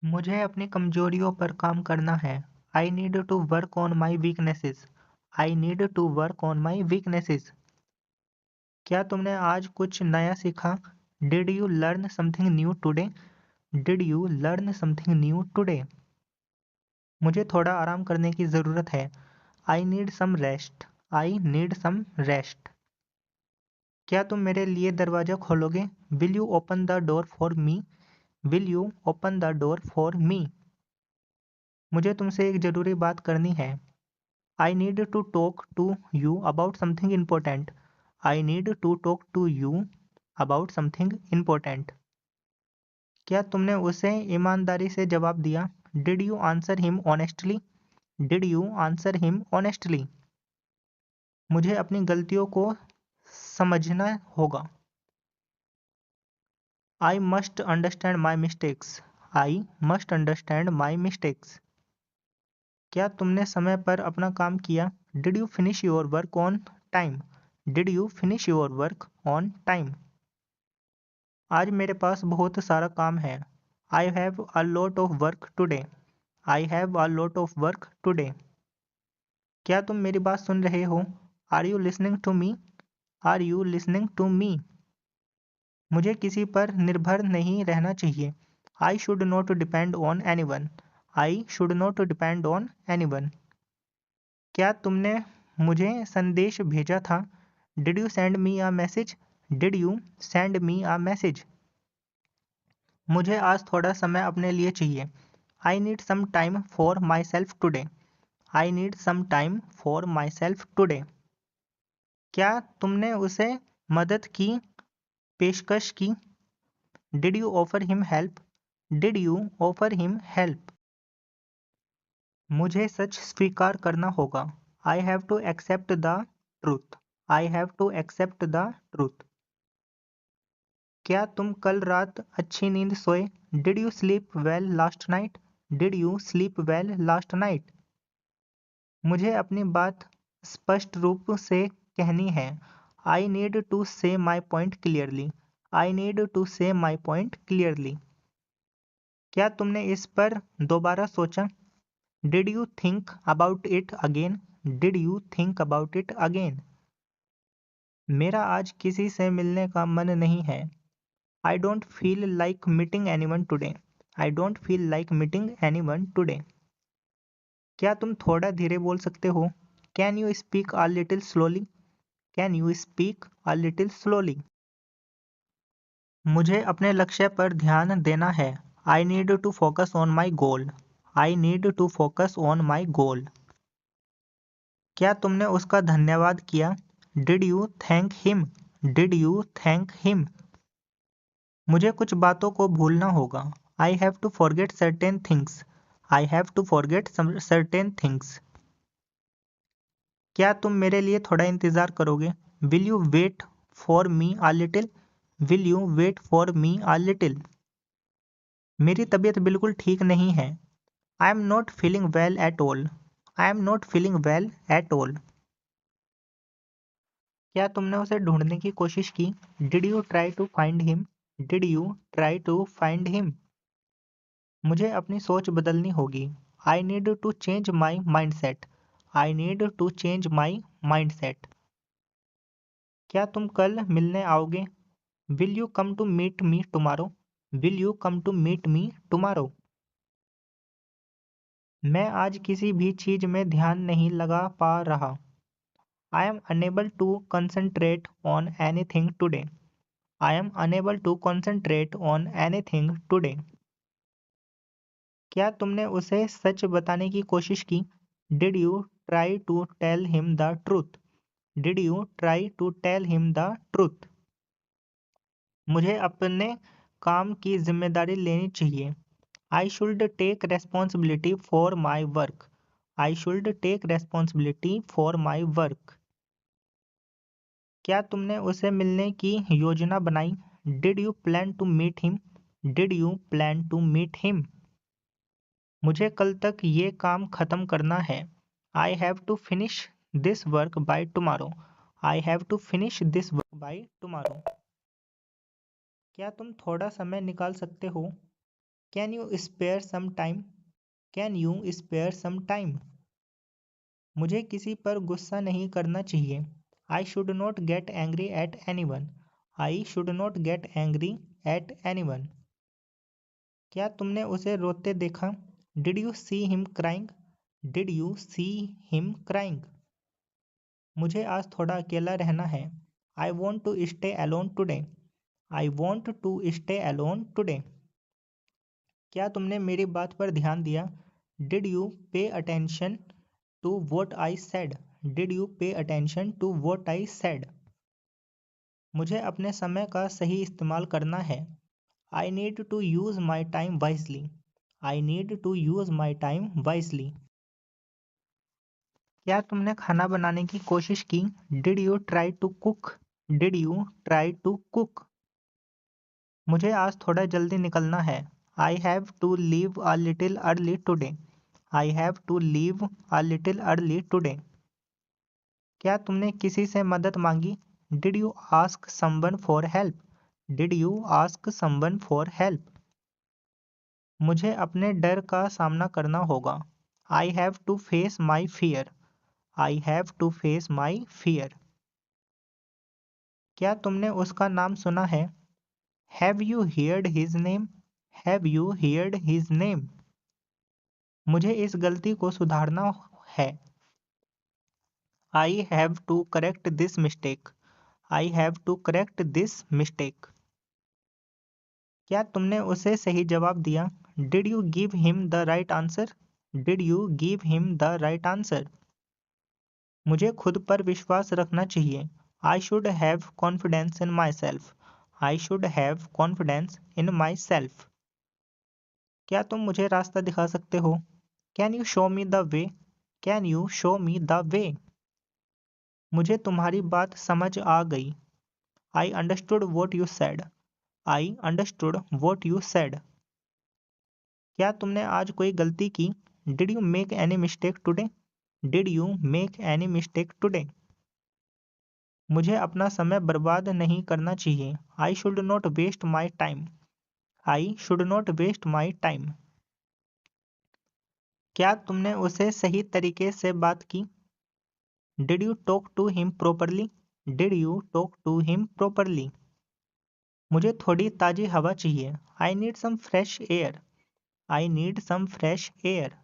मुझे अपनी कमजोरियों पर काम करना है। I need to work on my weaknesses. I need to work on my weaknesses. क्या तुमने आज कुछ नया सीखा? Did you learn something new today? Did you learn something new today? मुझे थोड़ा आराम करने की ज़रूरत है। I need some rest. I need some rest. क्या तुम मेरे लिए दरवाज़ा खोलोगे? Will you open the door for me? Will you open the door for मी? मुझे तुमसे एक ज़रूरी बात करनी है। I need to talk to you about something important. I need to talk to you about something important. क्या तुमने उसे ईमानदारी से जवाब दिया? Did you answer him honestly? Did you answer him honestly? मुझे अपनी गलतियों को समझना होगा। I must understand my mistakes. I must understand my mistakes. क्या तुमने समय पर अपना काम किया? Did you finish your work on time? Did you finish your work on time? आज मेरे पास बहुत सारा काम है। I have a lot of work today. I have a lot of work today. क्या तुम मेरी बात सुन रहे हो? Are you listening to me? Are you listening to me? मुझे किसी पर निर्भर नहीं रहना चाहिए। I should not depend on anyone. I should not depend on anyone. क्या तुमने मुझे संदेश भेजा था? Did you send me a message? Did you send me a message? मुझे आज थोड़ा समय अपने लिए चाहिए। I need some time for myself today. I need some time for myself today. क्या तुमने उसे मदद की पेशकश की? Did you offer him help? Did you offer him help? मुझे सच स्वीकार करना होगा। I have to accept the truth. I have to accept the truth. क्या तुम कल रात अच्छी नींद सोए? Did you sleep well last night? Did you sleep well last night? मुझे अपनी बात स्पष्ट रूप से कहनी है। I need to say my point clearly. I need to say my point clearly. क्या तुमने इस पर दोबारा सोचा? Did you think about it again? Did you think about it again? मेरा आज किसी से मिलने का मन नहीं है। I don't feel like meeting anyone today. I don't feel like meeting anyone today. क्या तुम थोड़ा धीरे बोल सकते हो? Can you speak a little slowly? Can you speak a little slowly? मुझे अपने लक्ष्य पर ध्यान देना है। I need to focus on my goal. I need to focus on my goal. क्या तुमने उसका धन्यवाद किया? Did you thank him? Did you thank him? मुझे कुछ बातों को भूलना होगा। I have to forget certain things. I have to forget certain things. क्या तुम मेरे लिए थोड़ा इंतज़ार करोगे? Will you wait for me a little? Will you wait for me a little? मेरी तबीयत बिल्कुल ठीक नहीं है। I am not feeling well at all. I am not feeling well at all. क्या तुमने उसे ढूंढने की कोशिश की? Did you try to find him? Did you try to find him? मुझे अपनी सोच बदलनी होगी। I need to change my mindset. I need to change my mindset. क्या तुम कल मिलने आओगे? Will you come to meet me tomorrow? Will you come to meet me tomorrow? मैं आज किसी भी चीज में ध्यान नहीं लगा पा रहा। I am unable to concentrate on anything today. I am unable to concentrate on anything today. क्या तुमने उसे सच बताने की कोशिश की? Did you try to tell him the truth? Did you try to tell him the truth? मुझे अपने काम की जिम्मेदारी लेनी चाहिए। I should take responsibility for my work. I should take responsibility for my work. क्या तुमने उसे मिलने की योजना बनाई? Did you plan to meet him? Did you plan to meet him? मुझे कल तक ये काम खत्म करना है। I have to finish this work by tomorrow. I have to finish this work by tomorrow. क्या तुम थोड़ा समय निकाल सकते हो? Can you spare some time? Can you spare some time? मुझे किसी पर गुस्सा नहीं करना चाहिए। I should not get angry at anyone. I should not get angry at anyone. क्या तुमने उसे रोते देखा? Did you see him crying? Did you see him crying? मुझे आज थोड़ा अकेला रहना है। I want to stay alone today. I want to stay alone today. क्या तुमने मेरी बात पर ध्यान दिया? Did you pay attention to what I said? Did you pay attention to what I said? मुझे अपने समय का सही इस्तेमाल करना है। I need to use my time wisely. I need to use my time wisely. क्या तुमने खाना बनाने की कोशिश की? Did you try to cook? Did you try to cook? मुझे आज थोड़ा जल्दी निकलना है। I have to leave a little early today. I have to leave a little early today. क्या तुमने किसी से मदद मांगी? Did you ask someone for help? Did you ask someone for help? मुझे अपने डर का सामना करना होगा। I have to face my fear. I have to face my fear. क्या तुमने उसका नाम सुना है? Have you heard his name? Have you heard his name? मुझे इस गलती को सुधारना है। I have to correct this mistake. I have to correct this mistake. क्या तुमने उसे सही जवाब दिया? Did you give him the right answer? Did you give him the right answer? मुझे खुद पर विश्वास रखना चाहिए। I should have confidence in my self. I should have confidence in my self. क्या तुम मुझे रास्ता दिखा सकते हो? Can you show me the way? Can you show me the way? मुझे तुम्हारी बात समझ आ गई। I understood what you said. I understood what you said. क्या तुमने आज कोई गलती की? Did you make any mistake today? Did you make any mistake today? मुझे अपना समय बर्बाद नहीं करना चाहिए। I should not waste my time. I should not waste my time. क्या तुमने उसे सही तरीके से बात की? Did you talk to him properly? Did you talk to him properly? मुझे थोड़ी ताज़ी हवा चाहिए। I need some fresh air. I need some fresh air.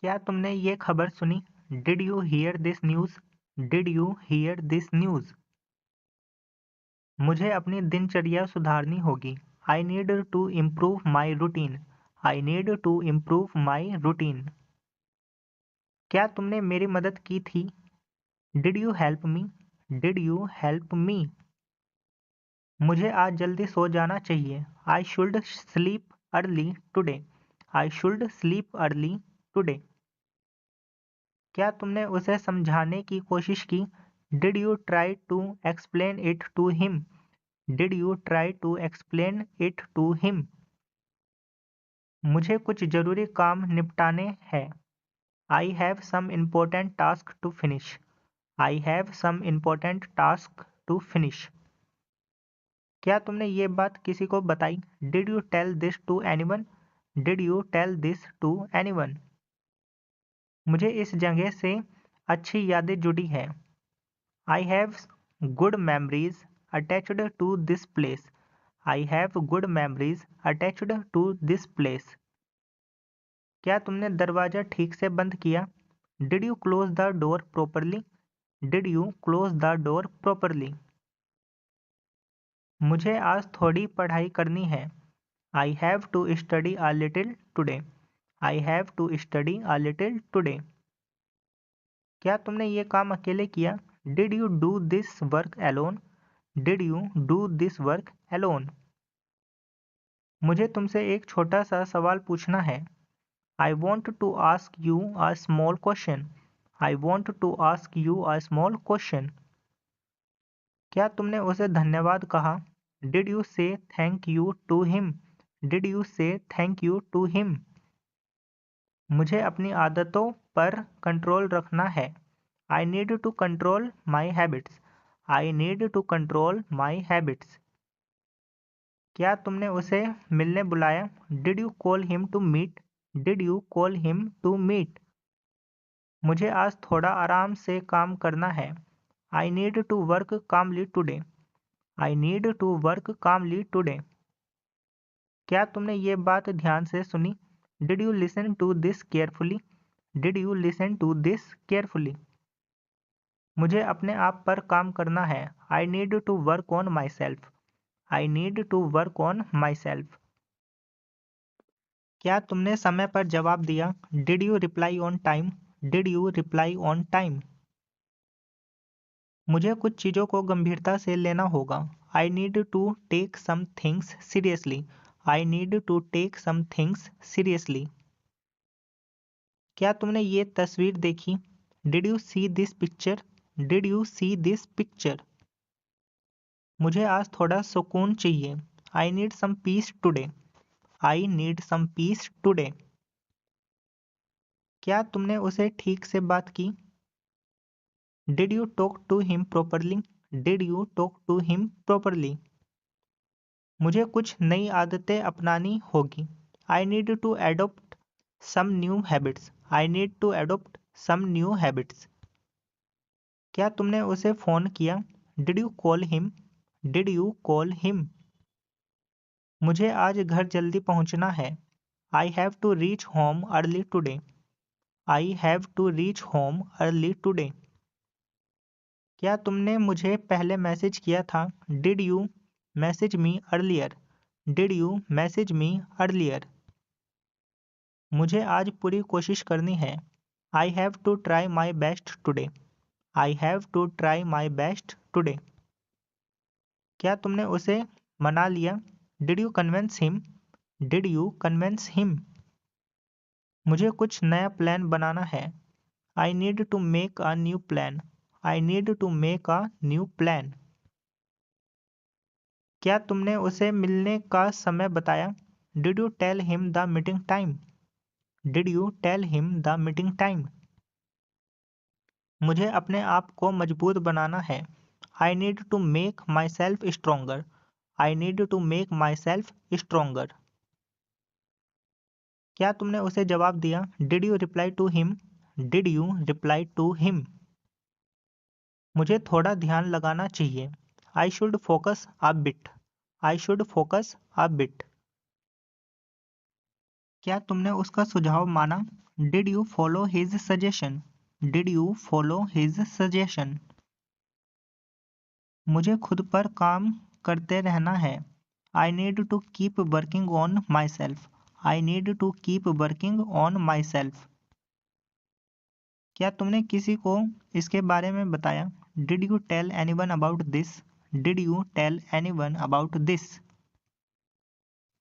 क्या तुमने ये खबर सुनी? Did you hear this news? Did you hear this news? मुझे अपनी दिनचर्या सुधारनी होगी। I need to improve my routine. I need to improve my routine. क्या तुमने मेरी मदद की थी? Did you help me? Did you help me? मुझे आज जल्दी सो जाना चाहिए। I should sleep early today. I should sleep early today. क्या तुमने उसे समझाने की कोशिश की? Did you try to explain it to him? Did you try to explain it to him? मुझे कुछ ज़रूरी काम निपटाने हैं। I have some important task to finish. I have some important task to finish. क्या तुमने ये बात किसी को बताई? Did you tell this to anyone? Did you tell this to anyone? मुझे इस जगह से अच्छी यादें जुड़ी है। I have good memories attached to this place. I have good memories attached to this place. क्या तुमने दरवाज़ा ठीक से बंद किया? Did you close the door properly? Did you close the door properly? मुझे आज थोड़ी पढ़ाई करनी है। I have to study a little today. I have to study a little today. क्या तुमने ये काम अकेले किया? Did you do this work alone? Did you do this work alone? मुझे तुमसे एक छोटा सा सवाल पूछना है। I want to ask you a small question. I want to ask you a small question. क्या तुमने उसे धन्यवाद कहा? Did you say thank you to him? Did you say thank you to him? मुझे अपनी आदतों पर कंट्रोल रखना है। I need to control my habits. I need to control my habits. क्या तुमने उसे मिलने बुलाया? Did you call him to meet? Did you call him to meet? मुझे आज थोड़ा आराम से काम करना है। I need to work calmly today. I need to work calmly today. क्या तुमने ये बात ध्यान से सुनी? Did you listen to this carefully? Did you listen to this carefully? मुझे अपने आप पर काम करना है। I need to work on myself. I need to work on myself. क्या तुमने समय पर जवाब दिया? Did you reply on time? Did you reply on time? मुझे कुछ चीज़ों को गंभीरता से लेना होगा। I need to take some things seriously. I need to take some things seriously. क्या तुमने ये तस्वीर देखी? Did you see this picture? Did you see this picture? मुझे आज थोड़ा सुकून चाहिए। I need some peace today. I need some peace today. क्या तुमने उसे ठीक से बात की? Did you talk to him properly? Did you talk to him properly? मुझे कुछ नई आदतें अपनानी होगी। I need to adopt some new habits. I need to adopt some new habits. क्या तुमने उसे फ़ोन किया? Did you call him? Did you call him? मुझे आज घर जल्दी पहुंचना है। I have to reach home early today. I have to reach home early today. क्या तुमने मुझे पहले मैसेज किया था? डिड यू मैसेज मी अर्लियर? डिड यू मैसेज मी अर्लियर? मुझे आज पूरी कोशिश करनी है। I have to try my best today. I have to try my best today. क्या तुमने उसे मना लिया? Did you convince him? Did you convince him? मुझे कुछ नया प्लान बनाना है। I need to make a new plan. I need to make a new plan. क्या तुमने उसे मिलने का समय बताया? Did you tell him the meeting time? Did you tell him the meeting time? मुझे अपने आप को मजबूत बनाना है। I need to make myself stronger. I need to make myself stronger. क्या तुमने उसे जवाब दिया? Did you reply to him? Did you reply to him? मुझे थोड़ा ध्यान लगाना चाहिए। I should focus a bit. I should focus a bit. क्या तुमने उसका सुझाव माना? Did you follow his suggestion? Did you follow his suggestion? मुझे खुद पर काम करते रहना है। I need to keep working on myself. I need to keep working on myself. क्या तुमने किसी को इसके बारे में बताया? Did you tell anyone about this? Did you tell anyone about this?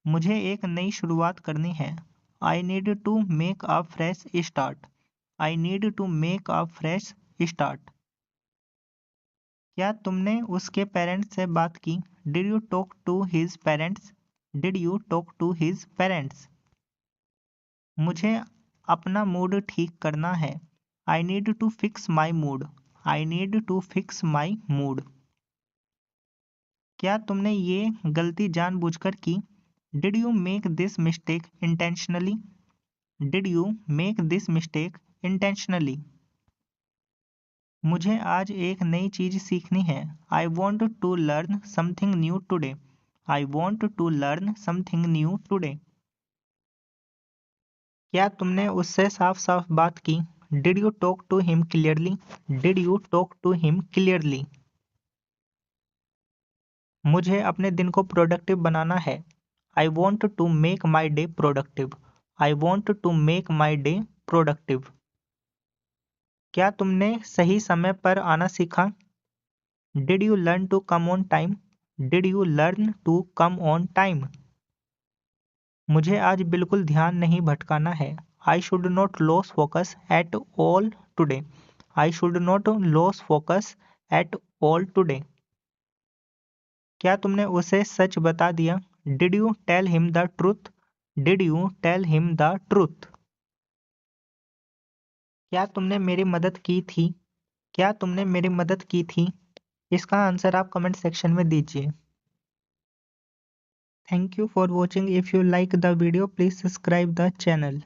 मुझे एक नई शुरुआत करनी है। I need to make a fresh start. I need to make a fresh start. क्या तुमने उसके पेरेंट्स से बात की? Did you talk to his parents? Did you talk to his parents? मुझे अपना मूड ठीक करना है। I need to fix my mood. I need to fix my mood. क्या तुमने ये गलती जानबूझकर की? Did you make this mistake intentionally? Did you make this mistake intentionally? मुझे आज एक नई चीज़ सीखनी है। I want to learn something new today. I want to learn something new today. क्या तुमने उससे साफ साफ बात की? Did you talk to him clearly? Did you talk to him clearly? मुझे अपने दिन को प्रोडक्टिव बनाना है। I want to make my day productive. I want to make my day productive. क्या तुमने सही समय पर आना सीखा? Did you learn to come on time? Did you learn to come on time? मुझे आज बिल्कुल ध्यान नहीं भटकाना है। आई should not lose focus at all today. I should not lose focus at all today. क्या तुमने उसे सच बता दिया? Did you tell him the truth? Did you tell him the truth? क्या तुमने मेरी मदद की थी? क्या तुमने मेरी मदद की थी? इसका आंसर आप कमेंट सेक्शन में दीजिए। Thank you for watching. If you like the video, please subscribe the channel.